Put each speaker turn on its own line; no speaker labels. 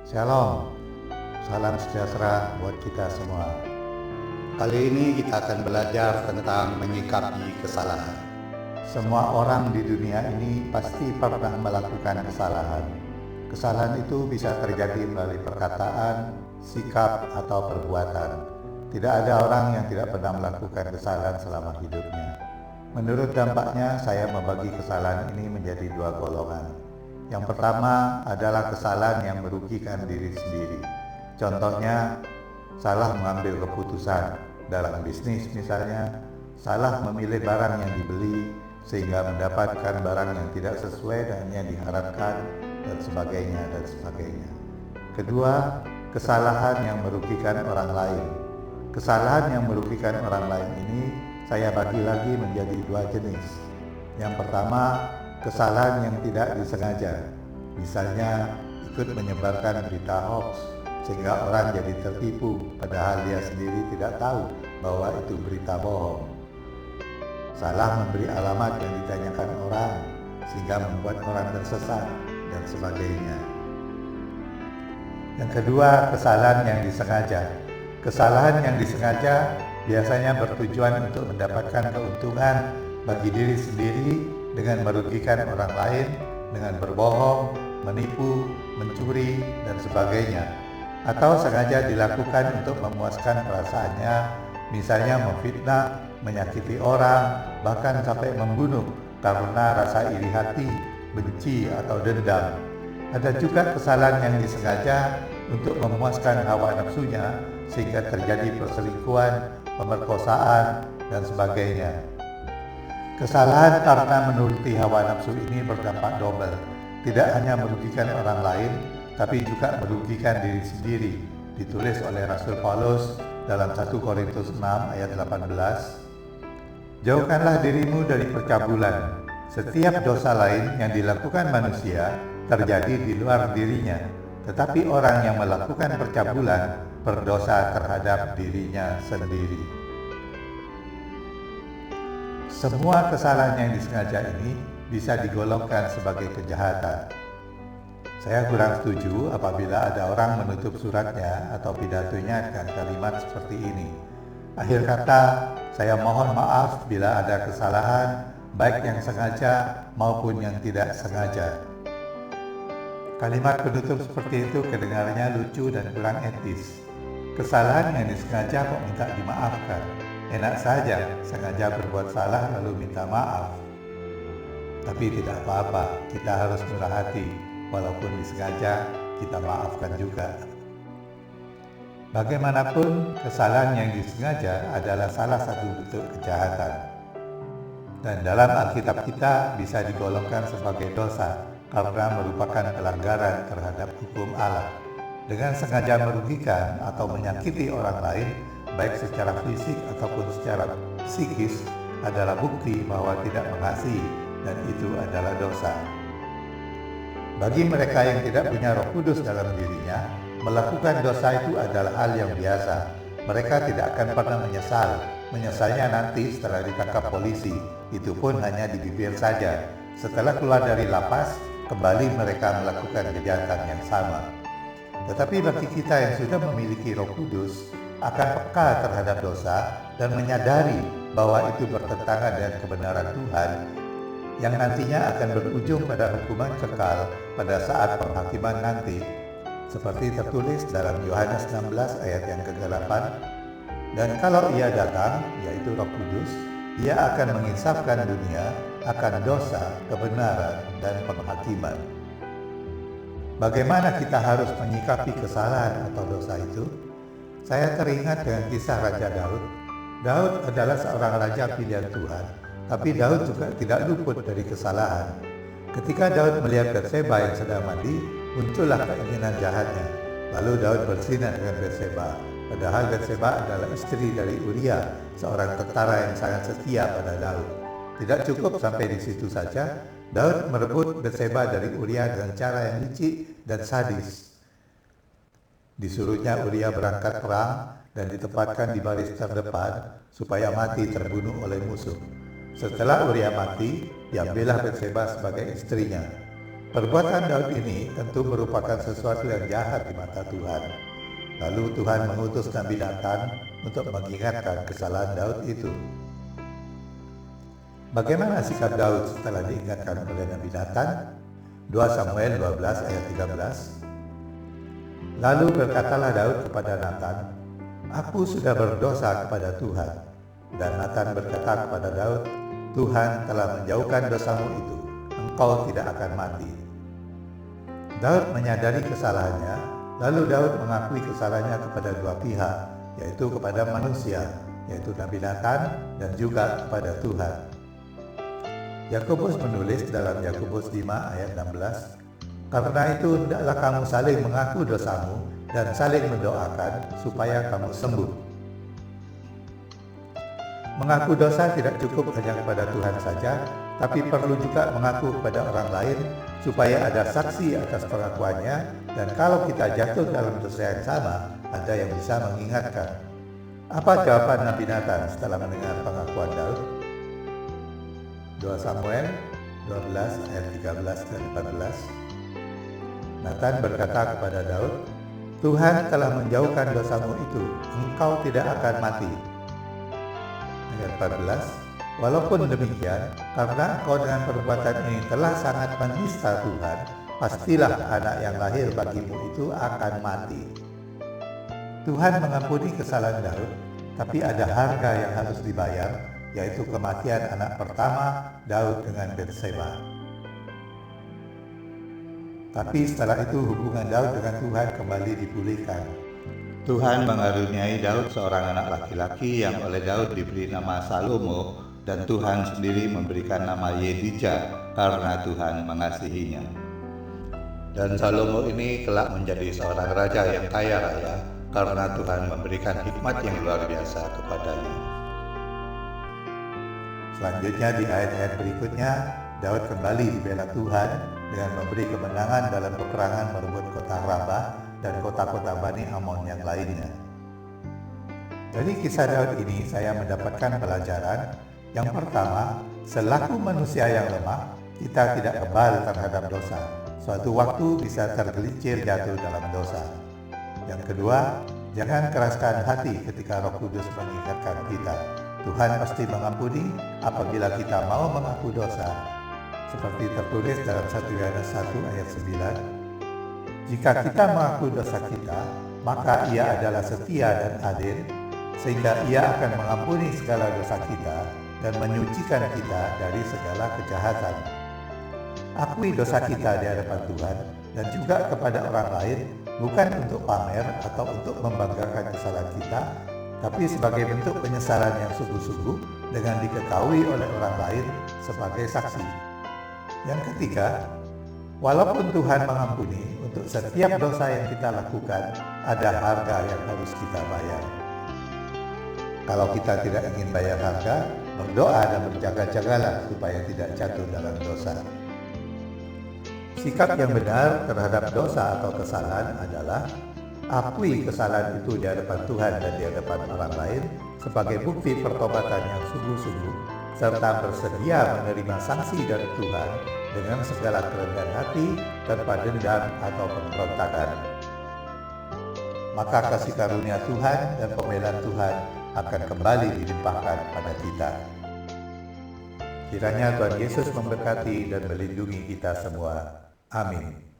Shalom, salam sejahtera buat kita semua. Kali ini kita akan belajar tentang menyikapi kesalahan. Semua orang di dunia ini pasti pernah melakukan kesalahan. Kesalahan itu bisa terjadi melalui perkataan, sikap, atau perbuatan. Tidak ada orang yang tidak pernah melakukan kesalahan selama hidupnya. Menurut dampaknya, saya membagi kesalahan ini menjadi dua golongan. Yang pertama adalah kesalahan yang merugikan diri sendiri. Contohnya, salah mengambil keputusan dalam bisnis misalnya, salah memilih barang yang dibeli sehingga mendapatkan barang yang tidak sesuai dengan yang diharapkan, dan sebagainya. Kedua, kesalahan yang merugikan orang lain. Kesalahan yang merugikan orang lain ini saya bagi lagi menjadi dua jenis. Yang pertama, kesalahan yang tidak disengaja, misalnya ikut menyebarkan berita hoax sehingga orang jadi tertipu padahal dia sendiri tidak tahu bahwa itu berita bohong. Salah memberi alamat yang ditanyakan orang sehingga membuat orang tersesat dan sebagainya. Yang kedua, kesalahan yang disengaja. Kesalahan yang disengaja biasanya bertujuan untuk mendapatkan keuntungan bagi diri sendiri dengan merugikan orang lain, dengan berbohong, menipu, mencuri, dan sebagainya. Atau sengaja dilakukan untuk memuaskan perasaannya, misalnya memfitnah, menyakiti orang, bahkan sampai membunuh karena rasa iri hati, benci, atau dendam. Ada juga kesalahan yang disengaja untuk memuaskan hawa nafsunya, sehingga terjadi perselingkuhan, pemerkosaan, dan sebagainya. Kesalahan karena menuruti hawa nafsu ini berdampak double. Tidak hanya merugikan orang lain, tapi juga merugikan diri sendiri. Ditulis oleh Rasul Paulus dalam 1 Korintus 6 ayat 18. Jauhkanlah dirimu dari percabulan. Setiap dosa lain yang dilakukan manusia terjadi di luar dirinya. Tetapi orang yang melakukan percabulan berdosa terhadap dirinya sendiri. Semua kesalahan yang disengaja ini bisa digolongkan sebagai kejahatan. Saya kurang setuju apabila ada orang menutup suratnya atau pidatonya dengan kalimat seperti ini. Akhir kata, saya mohon maaf bila ada kesalahan, baik yang sengaja maupun yang tidak sengaja. Kalimat penutup seperti itu kedengarannya lucu dan kurang etis. Kesalahan yang disengaja kok minta dimaafkan. Enak saja sengaja berbuat salah lalu minta maaf. Tapi tidak apa-apa, kita harus murah hati. Walaupun disengaja, kita maafkan juga. Bagaimanapun, kesalahan yang disengaja adalah salah satu bentuk kejahatan. Dan dalam Alkitab kita bisa digolongkan sebagai dosa karena merupakan pelanggaran terhadap hukum Allah. Dengan sengaja merugikan atau menyakiti orang lain, baik secara fisik ataupun secara psikis, adalah bukti bahwa tidak mengasihi, dan itu adalah dosa. Bagi mereka yang tidak punya Roh Kudus dalam dirinya, melakukan dosa itu adalah hal yang biasa. Mereka tidak akan pernah menyesal. Menyesalnya nanti setelah ditangkap polisi, itu pun hanya di bibir saja. Setelah keluar dari lapas, kembali mereka melakukan kejahatan yang sama. Tetapi bagi kita yang sudah memiliki Roh Kudus, akan peka terhadap dosa dan menyadari bahwa itu bertentangan dengan kebenaran Tuhan yang nantinya akan berujung pada hukuman kekal pada saat penghakiman nanti, seperti tertulis dalam Yohanes 16 ayat yang ke-8. Dan kalau ia datang, yaitu Roh Kudus, ia akan menginsafkan dunia akan dosa, kebenaran, dan penghakiman. Bagaimana kita harus menyikapi kesalahan atau dosa itu? Saya teringat dengan kisah Raja Daud. Daud adalah seorang raja pilihan Tuhan, tapi Daud juga tidak luput dari kesalahan. Ketika Daud melihat Batseba yang sedang mandi, muncullah keinginan jahatnya. Lalu Daud berzina dengan Batseba. Padahal Batseba adalah istri dari Uria, seorang tentara yang sangat setia pada Daud. Tidak cukup sampai di situ saja, Daud merebut Batseba dari Uria dengan cara yang licik dan sadis. Disuruhnya Uria berangkat perang dan ditempatkan di baris terdepan supaya mati terbunuh oleh musuh. Setelah Uria mati, diambillah Batseba sebagai istrinya. Perbuatan Daud ini tentu merupakan sesuatu yang jahat di mata Tuhan. Lalu Tuhan mengutus Nabi Nathan untuk mengingatkan kesalahan Daud itu. Bagaimana sikap Daud setelah diingatkan oleh Nabi Nathan? 2 Samuel 12 ayat 13. Lalu berkatalah Daud kepada Nathan, "Aku sudah berdosa kepada Tuhan." Dan Nathan berkata kepada Daud, "Tuhan telah menjauhkan dosamu itu, engkau tidak akan mati." Daud menyadari kesalahannya, lalu Daud mengakui kesalahannya kepada dua pihak, yaitu kepada manusia, yaitu Nabi Nathan, dan juga kepada Tuhan. Yakobus menulis dalam Yakobus 5 ayat 16, "Karena itu hendaklah kamu saling mengaku dosamu dan saling mendoakan supaya kamu sembuh." Mengaku dosa tidak cukup hanya kepada Tuhan saja, tapi perlu juga mengaku kepada orang lain supaya ada saksi atas pengakuannya, dan kalau kita jatuh dalam dosa yang sama, ada yang bisa mengingatkan. Apa jawaban Nabi Nathan setelah mendengar pengakuan Daud? 2 Samuel 12 ayat 13 dan 14. Nathan berkata kepada Daud, "Tuhan telah menjauhkan dosamu itu, engkau tidak akan mati." Ayat 14, "Walaupun demikian, karena engkau dengan perbuatan ini telah sangat menista Tuhan, pastilah anak yang lahir bagimu itu akan mati." Tuhan mengampuni kesalahan Daud, tapi ada harga yang harus dibayar, yaitu kematian anak pertama Daud dengan Batseba. Tapi setelah itu hubungan Daud dengan Tuhan kembali dipulihkan. Tuhan mengaruniai Daud seorang anak laki-laki yang oleh Daud diberi nama Salomo, dan Tuhan sendiri memberikan nama Yedija karena Tuhan mengasihinya. Dan Salomo ini kelak menjadi seorang raja yang kaya raya karena Tuhan memberikan hikmat yang luar biasa kepadanya. Selanjutnya di ayat-ayat berikutnya, Daud kembali dibela Tuhan dengan memberi kemenangan dalam peperangan merebut kota Rabah dan kota-kota Bani Amon yang lainnya. Dari kisah Daud ini saya mendapatkan pelajaran. Yang pertama, selaku manusia yang lemah, kita tidak kebal terhadap dosa. Suatu waktu bisa tergelincir jatuh dalam dosa. Yang kedua, jangan keraskan hati ketika Roh Kudus mengingatkan kita. Tuhan pasti mengampuni apabila kita mau mengaku dosa. Seperti tertulis dalam 1 Yohanes 1 ayat 9, "Jika kita mengaku dosa kita, maka Ia adalah setia dan adil, sehingga Ia akan mengampuni segala dosa kita dan menyucikan kita dari segala kejahatan." Akui dosa kita di hadapan Tuhan dan juga kepada orang lain, bukan untuk pamer atau untuk membanggakan kesalahan kita, tapi sebagai bentuk penyesalan yang sungguh-sungguh dengan diketahui oleh orang lain sebagai saksi. Yang ketiga, walaupun Tuhan mengampuni, untuk setiap dosa yang kita lakukan, ada harga yang harus kita bayar. Kalau kita tidak ingin bayar harga, berdoa dan berjaga-jagalah supaya tidak jatuh dalam dosa. Sikap yang benar terhadap dosa atau kesalahan adalah akui kesalahan itu di hadapan Tuhan dan di hadapan orang lain sebagai bukti pertobatan yang sungguh-sungguh, serta bersedia menerima sanksi dari Tuhan dengan segala kerendahan hati tanpa dendam atau pemberontakan. Maka kasih karunia Tuhan dan pembelaan Tuhan akan kembali dilimpahkan pada kita. Kiranya Tuhan Yesus memberkati dan melindungi kita semua. Amin.